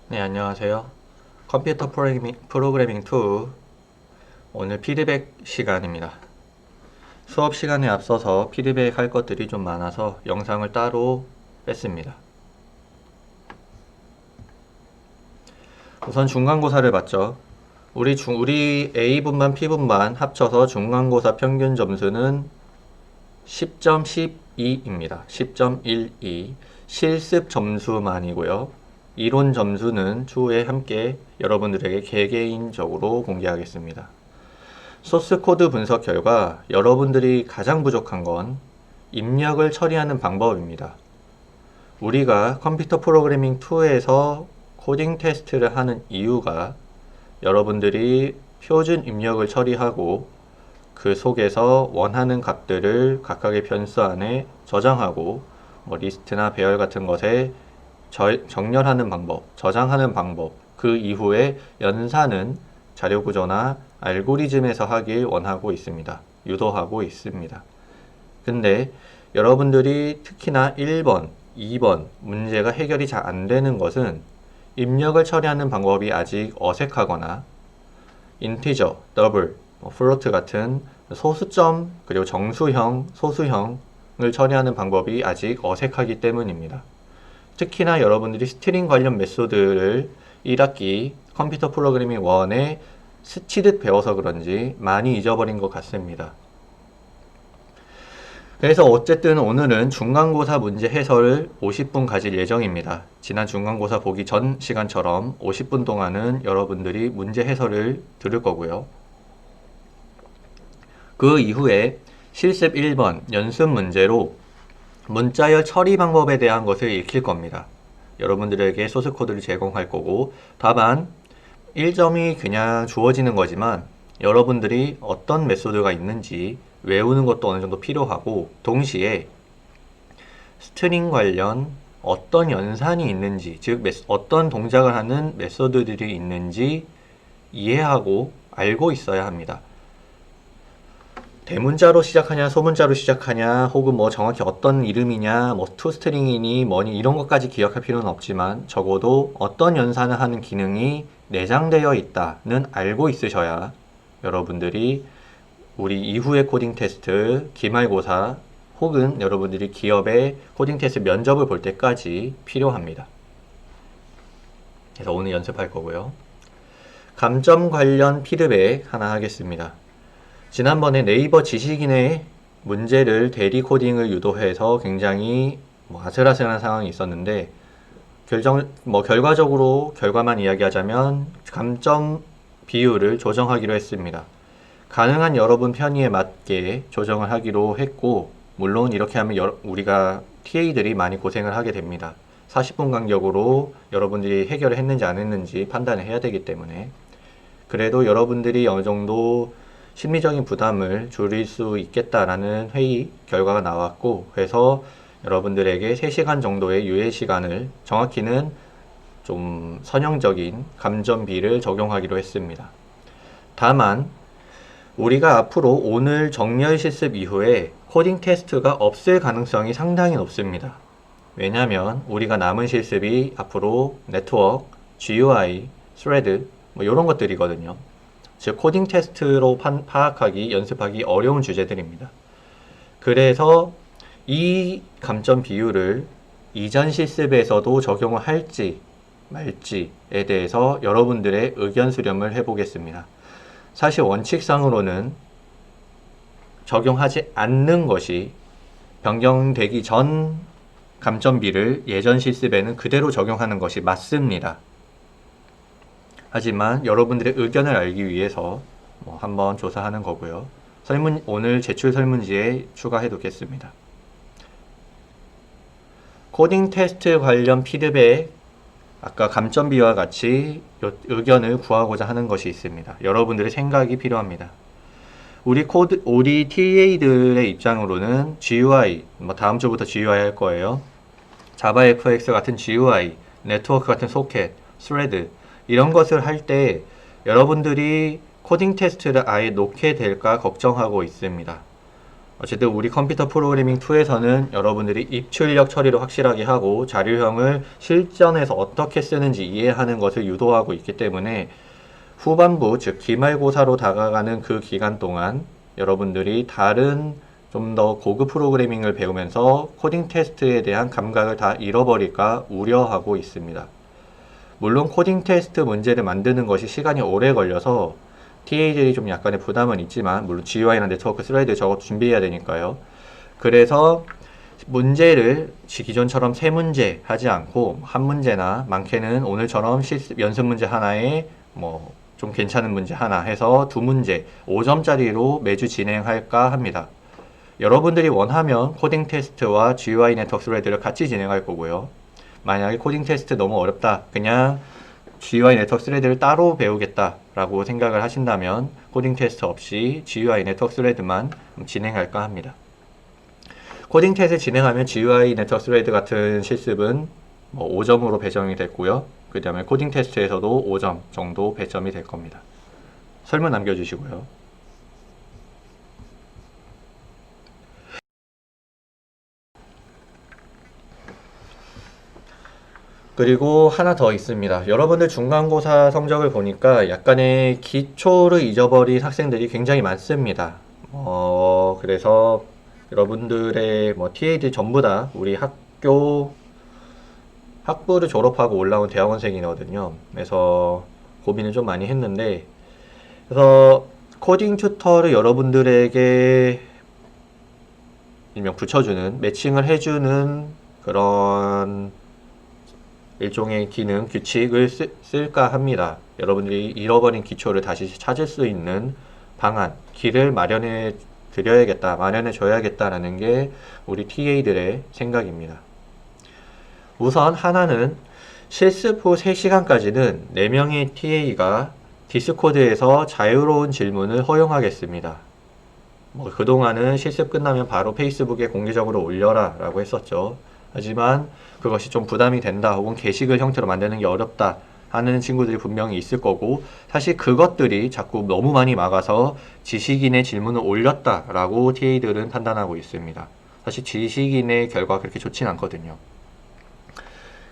네, 안녕하세요. 컴퓨터 프로그래밍 2 오늘 피드백 시간입니다. 수업 시간에 앞서서 피드백 할 것들이 좀 많아서 영상을 따로 뺐습니다. 우선 중간고사를 봤죠. 우리 A분반, P분반 합쳐서 중간고사 평균 점수는 10.12입니다. 10.12. 실습 점수만이고요. 이론 점수는 추후에 함께 여러분들에게 개개인적으로 공개하겠습니다. 소스 코드 분석 결과 여러분들이 가장 부족한 건 입력을 처리하는 방법입니다. 우리가 컴퓨터 프로그래밍 2에서 코딩 테스트를 하는 이유가 여러분들이 표준 입력을 처리하고 그 속에서 원하는 값들을 각각의 변수 안에 저장하고 리스트나 배열 같은 것에 정렬하는 방법, 저장하는 방법, 그 이후에 연산은 자료구조나 알고리즘에서 하길 원하고 있습니다. 유도하고 있습니다. 근데 여러분들이 특히나 1번, 2번 문제가 해결이 잘 안 되는 것은 입력을 처리하는 방법이 아직 어색하거나 인티저, 더블, 플로트 같은 소수점 그리고 정수형, 소수형을 처리하는 방법이 아직 어색하기 때문입니다. 특히나 여러분들이 스트링 관련 메소드를 1학기 컴퓨터 프로그래밍 1에 스치듯 배워서 그런지 많이 잊어버린 것 같습니다. 그래서 어쨌든 오늘은 중간고사 문제 해설을 50분 가질 예정입니다. 지난 중간고사 보기 전 시간처럼 50분 동안은 여러분들이 문제 해설을 들을 거고요. 그 이후에 실습 1번 연습 문제로 문자열 처리 방법에 대한 것을 익힐 겁니다. 여러분들에게 소스 코드를 제공할 거고 답안 1점이 그냥 주어지는 거지만 여러분들이 어떤 메소드가 있는지 외우는 것도 어느 정도 필요하고 동시에 스트링 관련 어떤 연산이 있는지 즉 어떤 동작을 하는 메소드들이 있는지 이해하고 알고 있어야 합니다. 대문자로 시작하냐 소문자로 시작하냐 혹은 정확히 어떤 이름이냐 투스트링이니 뭐니 이런 것까지 기억할 필요는 없지만 적어도 어떤 연산을 하는 기능이 내장되어 있다는 알고 있으셔야 여러분들이 우리 이후의 코딩 테스트, 기말고사 혹은 여러분들이 기업의 코딩 테스트 면접을 볼 때까지 필요합니다. 그래서 오늘 연습할 거고요. 감점 관련 피드백 하나 하겠습니다. 지난번에 네이버 지식인의 문제를 대리 코딩을 유도해서 굉장히 아슬아슬한 상황이 있었는데 결과적으로 결과만 이야기하자면 감점 비율을 조정하기로 했습니다. 가능한 여러분 편의에 맞게 조정을 하기로 했고 물론 이렇게 하면 우리가 TA들이 많이 고생을 하게 됩니다. 40분 간격으로 여러분들이 해결을 했는지 안 했는지 판단을 해야 되기 때문에 그래도 여러분들이 어느 정도 심리적인 부담을 줄일 수 있겠다라는 회의 결과가 나왔고 그래서 여러분들에게 3시간 정도의 유예 시간을 정확히는 좀 선형적인 감점비를 적용하기로 했습니다. 다만 우리가 앞으로 오늘 정렬 실습 이후에 코딩 테스트가 없을 가능성이 상당히 높습니다. 왜냐하면 우리가 남은 실습이 앞으로 네트워크, GUI, 스레드 이런 것들이거든요. 즉 코딩 테스트로 파악하기, 연습하기 어려운 주제들입니다. 그래서 이 감점 비율을 이전 실습에서도 적용을 할지 말지에 대해서 여러분들의 의견 수렴을 해보겠습니다. 사실 원칙상으로는 적용하지 않는 것이 변경되기 전 감점비를 예전 실습에는 그대로 적용하는 것이 맞습니다. 하지만 여러분들의 의견을 알기 위해서 한번 조사하는 거고요. 오늘 제출 설문지에 추가해 두겠습니다. 코딩 테스트 관련 피드백, 아까 감점비와 같이 의견을 구하고자 하는 것이 있습니다. 여러분들의 생각이 필요합니다. 우리 TA들의 입장으로는 GUI, 다음 주부터 GUI 할 거예요. 자바FX 같은 GUI, 네트워크 같은 소켓, 스레드 이런 것을 할 때 여러분들이 코딩 테스트를 아예 놓게 될까 걱정하고 있습니다. 어쨌든 우리 컴퓨터 프로그래밍 2에서는 여러분들이 입출력 처리를 확실하게 하고 자료형을 실전에서 어떻게 쓰는지 이해하는 것을 유도하고 있기 때문에 후반부, 즉 기말고사로 다가가는 그 기간 동안 여러분들이 다른 좀 더 고급 프로그래밍을 배우면서 코딩 테스트에 대한 감각을 다 잃어버릴까 우려하고 있습니다. 물론 코딩 테스트 문제를 만드는 것이 시간이 오래 걸려서 TA들이 좀 약간의 부담은 있지만, 물론 GUI나 네트워크 스라이드 저것도 준비해야 되니까요. 그래서 문제를 기존처럼 3문제 하지 않고 한 문제나 많게는 오늘처럼 실습 연습 문제 하나에 뭐 좀 괜찮은 문제 하나 해서 2문제 5점짜리로 매주 진행할까 합니다. 여러분들이 원하면 코딩 테스트와 GUI 네트워크 스라이드를 같이 진행할 거고요. 만약에 코딩 테스트 너무 어렵다, 그냥 GUI 네트워크 스레드를 따로 배우겠다라고 생각을 하신다면 코딩 테스트 없이 GUI 네트워크 스레드만 진행할까 합니다. 코딩 테스트 진행하면 GUI 네트워크 스레드 같은 실습은 5점으로 배정이 됐고요. 그 다음에 코딩 테스트에서도 5점 정도 배점이 될 겁니다. 설문 남겨주시고요. 그리고 하나 더 있습니다. 여러분들 중간고사 성적을 보니까 약간의 기초를 잊어버린 학생들이 굉장히 많습니다. 그래서 여러분들의 TA들 전부 다 우리 학부를 졸업하고 올라온 대학원생이거든요. 그래서 고민을 좀 많이 했는데, 그래서 코딩 튜터를 여러분들에게 일명 붙여주는, 매칭을 해주는 그런 일종의 기능, 규칙을 쓸까 합니다. 여러분들이 잃어버린 기초를 다시 찾을 수 있는 방안, 길을 마련해 드려야겠다, 마련해 줘야겠다라는 게 우리 TA들의 생각입니다. 우선 하나는 실습 후 3시간까지는 4명의 TA가 디스코드에서 자유로운 질문을 허용하겠습니다. 그동안은 실습 끝나면 바로 페이스북에 공개적으로 올려라 라고 했었죠. 하지만 그것이 좀 부담이 된다, 혹은 게시글 형태로 만드는 게 어렵다 하는 친구들이 분명히 있을 거고, 사실 그것들이 자꾸 너무 많이 막아서 지식인의 질문을 올렸다라고 TA들은 판단하고 있습니다. 사실 지식인의 결과가 그렇게 좋진 않거든요.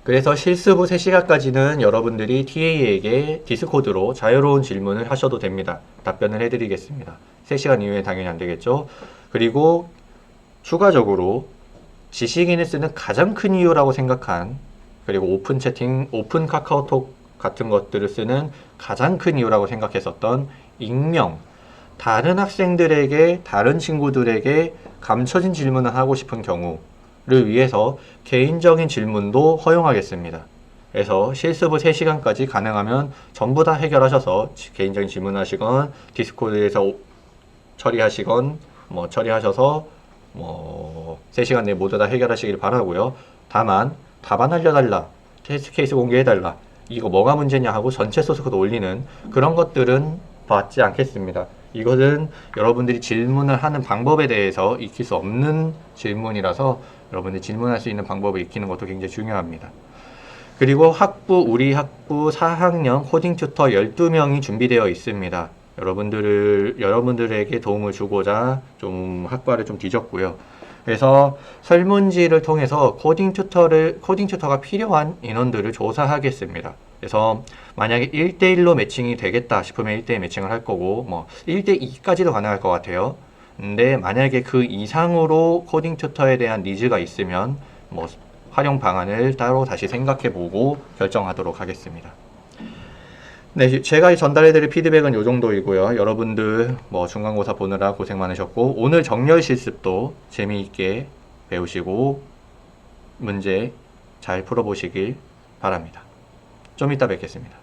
그래서 실습 후 3시간까지는 여러분들이 TA에게 디스코드로 자유로운 질문을 하셔도 됩니다. 답변을 해드리겠습니다. 3시간 이후에 당연히 안 되겠죠. 그리고 추가적으로 지식인을 쓰는 가장 큰 이유라고 생각한, 그리고 오픈 채팅, 오픈 카카오톡 같은 것들을 쓰는 가장 큰 이유라고 생각했었던 익명, 다른 학생들에게, 다른 친구들에게 감춰진 질문을 하고 싶은 경우를 위해서 개인적인 질문도 허용하겠습니다. 그래서 실습 후 3시간까지 가능하면 전부 다 해결하셔서 개인적인 질문하시건 디스코드에서 처리하시건 처리하셔서 3시간 내에 모두 다 해결하시길 바라고요. 다만 답안 알려달라, 테스트 케이스 공개해달라, 이거 뭐가 문제냐 하고 전체 소스코드 올리는 그런 것들은 받지 않겠습니다. 이것은 여러분들이 질문을 하는 방법에 대해서 익힐 수 없는 질문이라서 여러분들이 질문할 수 있는 방법을 익히는 것도 굉장히 중요합니다. 그리고 우리 학부 4학년 코딩 튜터 12명이 준비되어 있습니다. 여러분들에게 도움을 주고자 좀 학과를 좀 뒤졌고요. 그래서 설문지를 통해서 코딩 튜터가 필요한 인원들을 조사하겠습니다. 그래서 만약에 1대1로 매칭이 되겠다 싶으면 1대1 매칭을 할 거고, 1대2까지도 가능할 것 같아요. 근데 만약에 그 이상으로 코딩 튜터에 대한 니즈가 있으면 활용 방안을 따로 다시 생각해보고 결정하도록 하겠습니다. 네, 제가 전달해드릴 피드백은 이 정도이고요. 여러분들 중간고사 보느라 고생 많으셨고, 오늘 정렬 실습도 재미있게 배우시고 문제 잘 풀어보시길 바랍니다. 좀 이따 뵙겠습니다.